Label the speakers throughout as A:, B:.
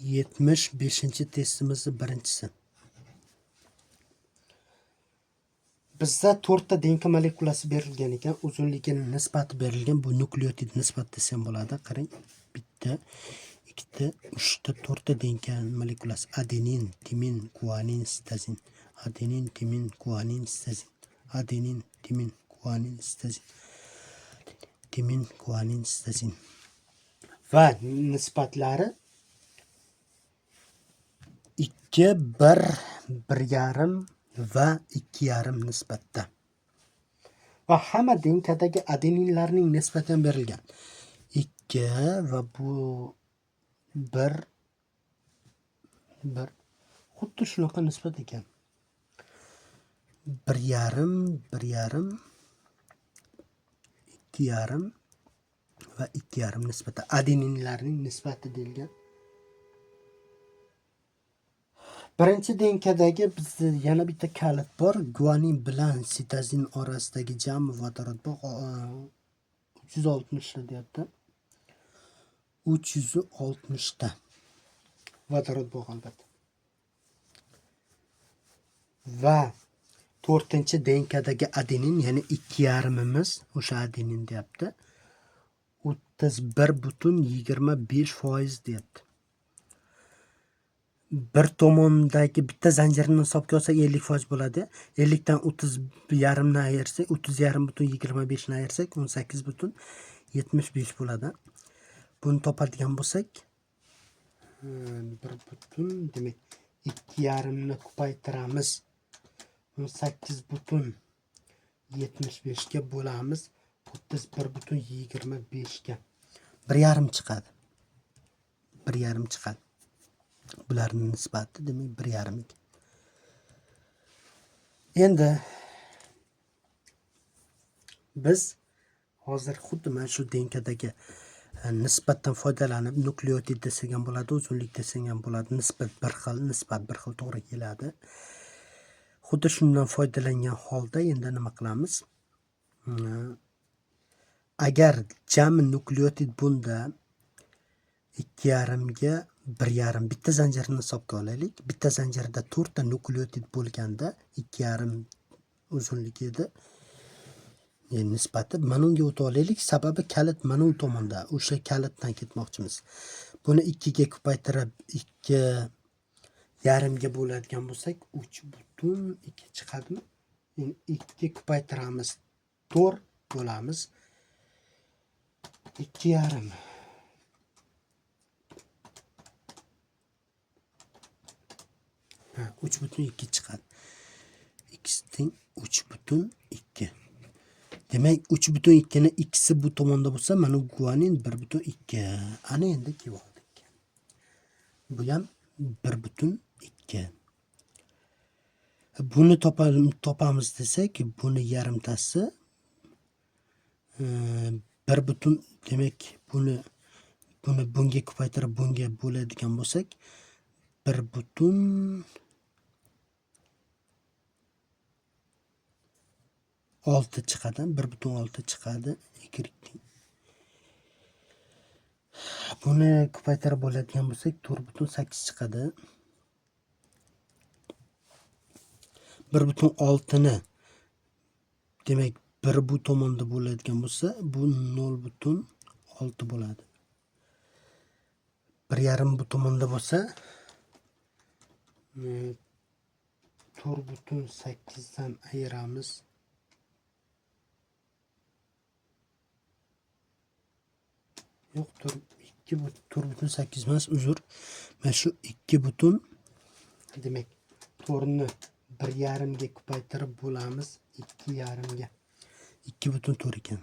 A: 75. testimizni birinchisi. Bizda 4 ta DNK molekulasi berilgan ekan, uzunligining nisbati berilgan. Bu nukleotid nisbati desam bo'ladi. Qarang, bitta, ikkita, 3 ta, 4 ta DNK molekulasi: adenin, timin, guanin, sitozin. Adenin, timin, guanin, sitozin. Adenin, timin, guanin, sitozin. Timin, guanin, sitozin. Va nisbatlari 2, 1, 1,5 va 2,5 nisbatda. Va hamma DNKdagi adeninlarning nisbati ham berilgan. 2 va bu 1 xuddi shunaqa nisbat ekan. 1,5, 1,5, 2,5 va 2,5 nisbati. Adeninlarning nisbati deyilgan. Birinchi DNKdagi bizda yana bitta kalit bor. Guanin bilan sitozin orasidagi jami vodorod bog' 360 ta deyapti. 360 ta vodorod bog' albatta. Va 4-chi DNKdagi adenin, ya'ni 2,5imiz o'sha adenin deyapti. 31,25% deyapti. Bir tomondagi bitta zanjirni hisobga olsak 50% bo'ladi. 50 dan 30,5 ni ayirsak, 30,5,25 ni ayirsak 18,75 bo'ladi. Buni topadigan bo'lsak, 1 demak 2,5 ni ko'paytiramiz. 18,75 ga bo'lamiz. 31,25 ga 1,5 chiqadi. 1,5 chiqadi. Bularning nisbati demak 1,5. Endi biz hozir xuddi mana shu DNKdagi nisbatdan foydalanib nukleotid desak ham bo'ladi, uzunlik desak ham bo'ladi. Nisbat bir xil to'g'ri keladi. Xuddi shundan foydalangan holda endi nima qilamiz? Agar jami nukleotid bunda 2,5 ga 1,5 bitta zanjirni hisobga olaylik. Bitta zanjirda 4 ta nukleotid bo'lganda 2,5 uzunlik edi. Nisbati mana unga o'tib olaylik. Sababi kalit mana u tomonda. O'sha kalitdan ketmoqchimiz. Buni 2 ga ko'paytirib 2,5 ga bo'ladigan bo'lsak 3,2 chiqadimi? 2 ko'paytiramiz 4 bo'lamiz. 2,5 3,2 chiqadi. X teng 3,2. Demak 3,2 ni ikkisi bu tomonda bo'lsa, mana guanin 1,2. Ana endi kelib oldik. Bu ham 1,2. Buni topamiz desak, buni yarimtasi 1, demak buni bunga ko'paytirib bunga bo'ladigan bo'lsak 1,6 chiqadi. 1,6 chiqadi. Buni ko'paytirib bo'ladigan bo'lsak 4,8 chiqadi. 1,6 ni demak 1 bu tomonda bo'ladigan bo'lsa, bu 0,6 bo'ladi. 1,5 bu tomonda bo'lsa 4,8 dan ayiramiz. Yo'q, 4,8 emas, uzr. Mana shu 2 demak 4 ni 1,5 ga ko'paytirib bo'lamiz 2,5 ga. 2,4 ekan.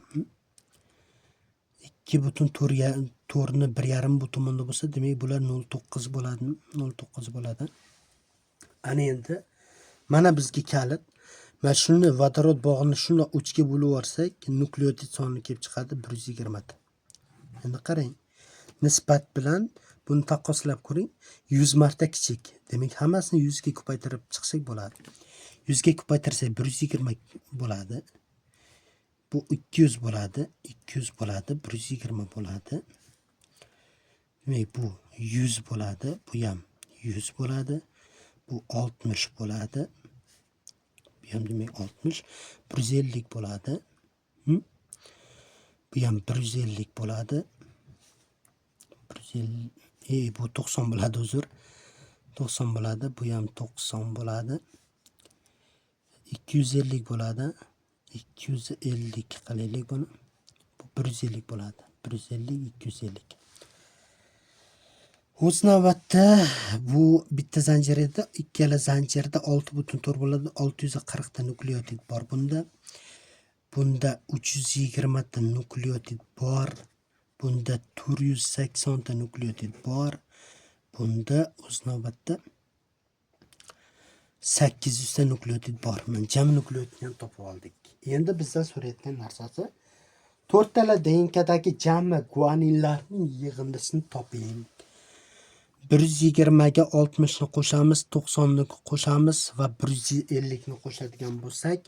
A: 2,4 ni 1,5 bu tomonda bo'lsa, demak bular 0,9 bo'ladi. 0,9 bo'ladi. Ana endi mana bizga kalit. Mana shuni vodorod bog'ini shunday 3 ga bo'lib olsak, nukleotid soni kelib chiqadi 120 ta. Endi qarang, nisbat bilan buni taqqoslab ko'ring. 100 marta kichik. Demak hammasini 100 ga ko'paytirib chiqsak bo'ladi. 100 ga ko'paytirsak 120 bo'ladi. Bu 200 bo'ladi, 200 bo'ladi, 120 bo'ladi. Demak bu 100 bo'ladi. Bu ham 100 bo'ladi. Bu 60 bo'ladi. Bu ham demak 60. 150 bo'ladi. Bu ham 150 bo'ladi. 150 bu 90 bo'ladi, uzr. 90 bo'ladi. Bu ham 90 bo'ladi. 250 bo'ladi. 250 qilaylik buni. Bu 150 bo'ladi. 150, 250. O'z navbatda bu bitta zanjir edi. Ikkala zanjirda 6,4 bo'ladi. 640 ta nukleotid bor bunda. Bunda 320 ta nukleotid bor. Bunda 480 ta nukleotid bor. Bunda o'z navbatda 800 ta nukleotid bor. Men jam nukleotidni ham topib oldik. Endi bizdan so'rayotgan narsasi 4 tala DNKdagi jami guaninlarning yig'indisini toping. 120 ga 60 ni qo'shamiz, 90 ni qo'shamiz va 150 ni qo'shadigan bo'lsak,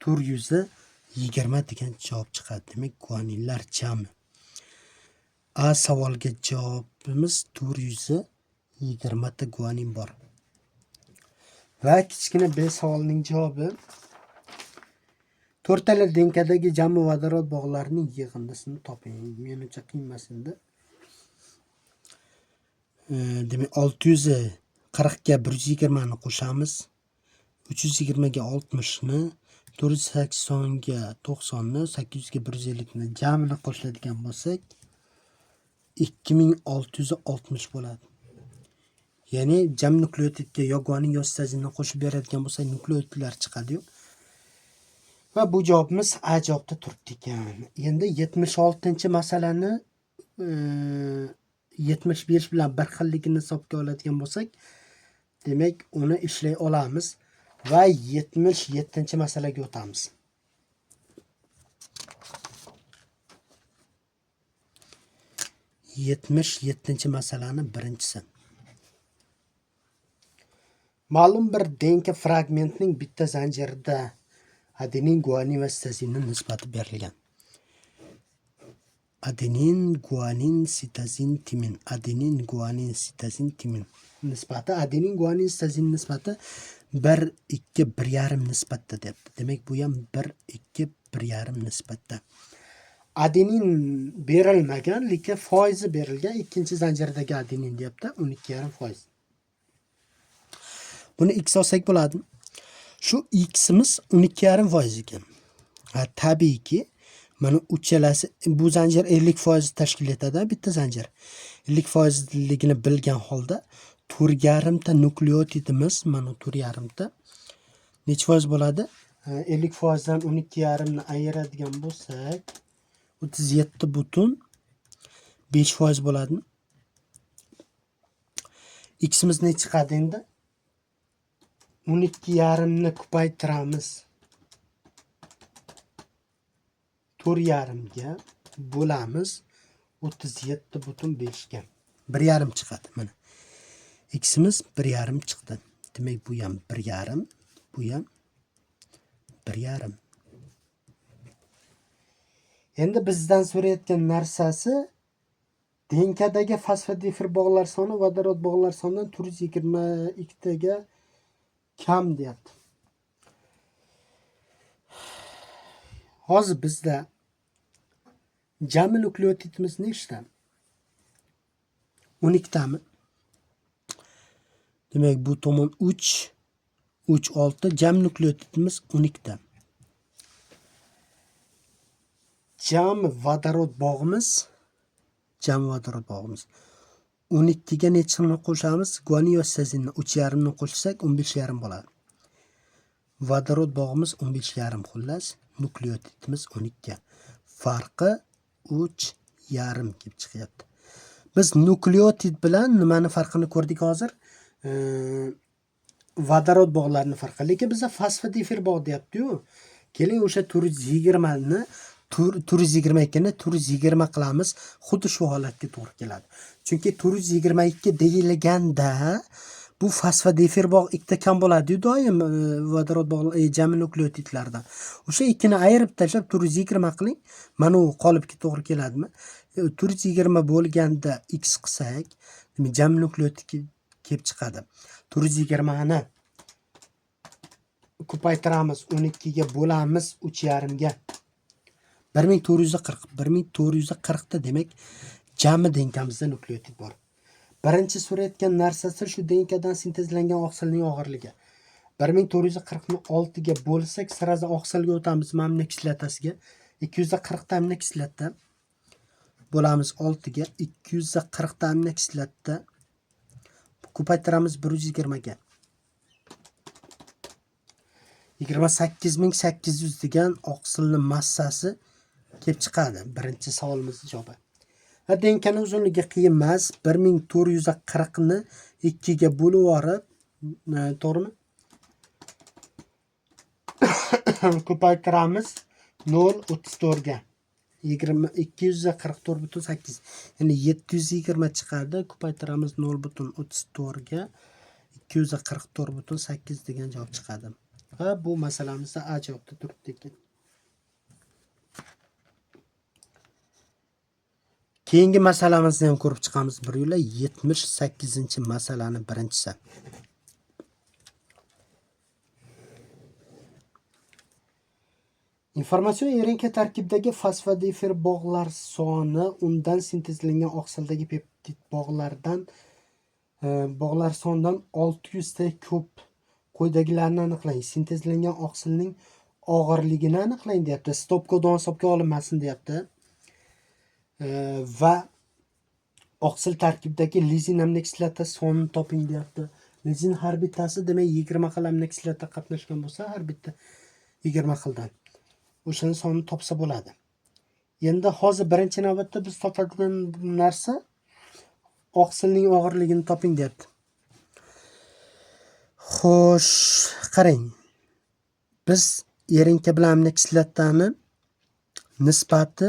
A: 420 degan javob chiqadi. Demak, guaninlar jami. A savolga javobimiz 420 ta guanin bor. Va kichkina B savolining javobi 4 tala DNKdagi jami vodorod bog'larining yig'indisini toping. Menimcha qiynalmasdi. Demak 640 ga 120 ni qo'shamiz. 320 ga 60 ni, 480 ga 90 ni, 800 ga 150 ni jamini qo'shadigan bo'lsak 2660 bo'ladi. Ya'ni jam nukleotidga yo guanin yo sitazinni qo'shib beradigan bo'lsak nukleotidlar chiqadi-yu. Va bu javobimiz A javobda turibdi ekan. Endi 76-masalani 75 bilan bir xilligini hisobga oladigan bo'lsak, demak uni ishlay olamiz va 77-masalaga o'tamiz. 77-masalani birinchisi. Ma'lum bir DNK fragmentining bitta zanjirida adenin, guanin va sitazinning nisbati berilgan. Adenin, guanin, sitazin, timin. Adenin, guanin, sitazin, timin. Nisbati adenin, guanin, sitazin nisbati 1, 2, 1,5 nisbatda deyapti. Demak, bu ham 1, 2, 1,5 nisbatda. Adenin berilmagan, lekin foizi berilgan. Ikkinchi zanjirdagi adenin deyapti, 12,5%. Buni x olsak bo'ladi. Shu x'imiz 12,5% ekan. Tabiiyki, mana uchalasi bu zanjir 50% tashkil etadi, bitta zanjir. 50%ligini bilgan holda 4,5 ta nukleotidimiz, mana 4,5 ta necha foiz bo'ladi? 50% dan 12,5 ni ayiradigan bo'lsak 37,5% bo'ladi. X'imiz ne chiqadi endi? 12,5 ni ko'paytiramiz. 4,5 ga bo'lamiz 37,5 ga. 1,5 chiqadi mana. X'imiz 1,5 chiqdi. Demak bu ham 1,5, bu ham 1,5. Endi bizdan so'rayotgan narsasi DNKdagi fosfodifir bog'lar soni vodorod bog'lar sonidan 422 ga kam deyapti. Hozir bizda jami nukleotidimiz nechta? 12 tami. Demak bu tomon 3, 3, 6, jam nukleotidimiz 12 ta. Jam vodorod bog'imiz 12 ga nechini qo'shamiz? Guanin va sitazinni 3,5 ni qo'shsak 15,5 bo'ladi. Vodorod bog'imiz 15,5 xullas, nukleotidimiz 12 ga. Farqi 3,5 kelib chiqyapti. Biz nukleotid bilan nimani farqini ko'rdik hozir? Vodorod bog'larini farqi. Lekin bizda fosfodifir bog' deyapti-yu. Keling o'sha 420 ni 422 ni 420 qilamiz. Xuddi shu holatga to'g'ri keladi. Chunki 422 deyilganda bu fosfodifir bog' ikkita kam bo'ladi-yu doim vodorod bog' jami nukleotidlardan. O'sha ikkini ayirib tashlab 420 qiling. Mana u qolipga to'g'ri keladimi? 420 bo'lganda x qilsak, Demak, jam nukleotid kelib chiqadi. 420 ni ko'paytiramiz, 12 ga bo'lamiz 3,5 ga. 1440. 1440 da demak, jami DNKmizda nukleotid bor. Birinchi so'rayotgan narsasi shu DNKdan sintezlangan oqsilning og'irligi. 1440 ni 6 ga bo'lsak, sirazi oqsilga o'tamiz, aminokislotasiga. 240 ta aminokislota bo'lamiz 6 ga. 240 ta aminokislota ko'paytiramiz 120 ga. 28800 degan oqsilning massasi kelib chiqadi. Birinchi savolimizning javobi. DNKning uzunligi qiyin emas. 1440 ni 2 ga bo'lib yorib, to'g'rimi? Ko'paytiramiz 0,34 ga. 244,8. Ya'ni 720 chiqadi. Ko'paytiramiz 0,34 ga. 244,8 degan javob chiqadi. Va bu masalamizda A javobda turibdi ekan. Keyingi masalamizni ham ko'rib chiqamiz bir yo'la. 78-masalani birinchisi. Informatsion RNK tarkibidagi fosfodifer bog'lar soni undan sintezlangan oqsildagi peptid bog'lar sonidan 600 ta ko'p. Quyidagilarni aniqlang. Sintezlangan oqsilning og'irligini aniqlang deyapti. Stop kodon hisobga olinmasin deyapti. Va oqsil tarkibidagi lizin aminokislota sonini toping deyapti. Lizin har bittasi demak 20 xil aminokislota qatnashgan bo'lsa, har bitta 20 xildan. O'shani sonini topsa bo'ladi. Endi hozir birinchi navbatda biz topadigan narsa oqsilning og'irligini toping deyapti. Xo'sh, qarang. Biz RNK bilan aminokislotani nisbati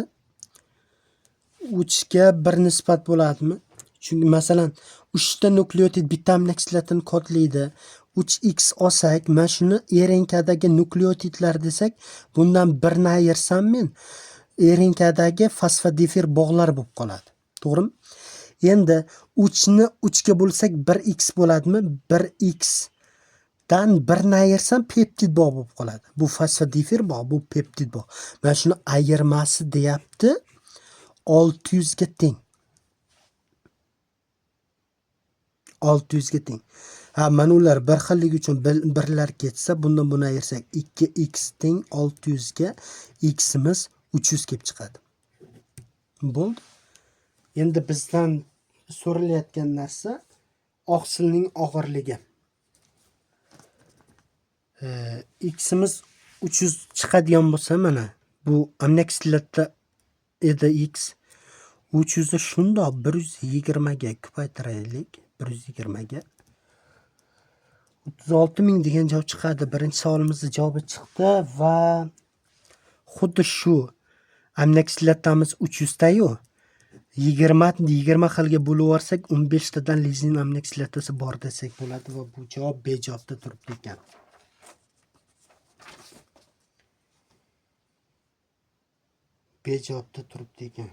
A: 3 ga 1 nisbat bo'ladimi? Chunki masalan 3 ta nukleotid bitta aminokislotani kodlaydi. 3x olsak, mana shuni RNKdagi nukleotidlar desak, bundan birini ayirsam men RNKdagi fosfodifer bog'lar bo'lib qoladi. To'g'rimi? Endi 3 ni 3 ga bo'lsak 1x bo'ladimi? 1x dan birini ayirsam peptid bog' bo'lib qoladi. Bu fosfodifer bog', bu peptid bog'. Mana shuni ayirmasi deyapti 600 ga teng. 600 ga teng. Mana ular bir xilligi uchun birlar ketsa, bundan buni ayirsak 2x teng 600 ga, ximiz 300 kelib chiqadi. Bo'ldi. Endi bizdan so'ralayotgan narsa oqsilning og'irligi. Ximiz 300 chiqadigan bo'lsa, mana bu aminokislota edi x. 300 ni shundoq 120 ga ko'paytiraylik. 120 ga 36,000 degan javob chiqadi. Birinchi savolimizning javobi chiqdi va xuddi shu aminokislotamiz 300 tayu 20 xilga bo'lib yorsak 15 tadan lizin aminokislotasi bor desak bo'ladi va bu javob B javobda turibdi ekan. B javobda turibdi ekan.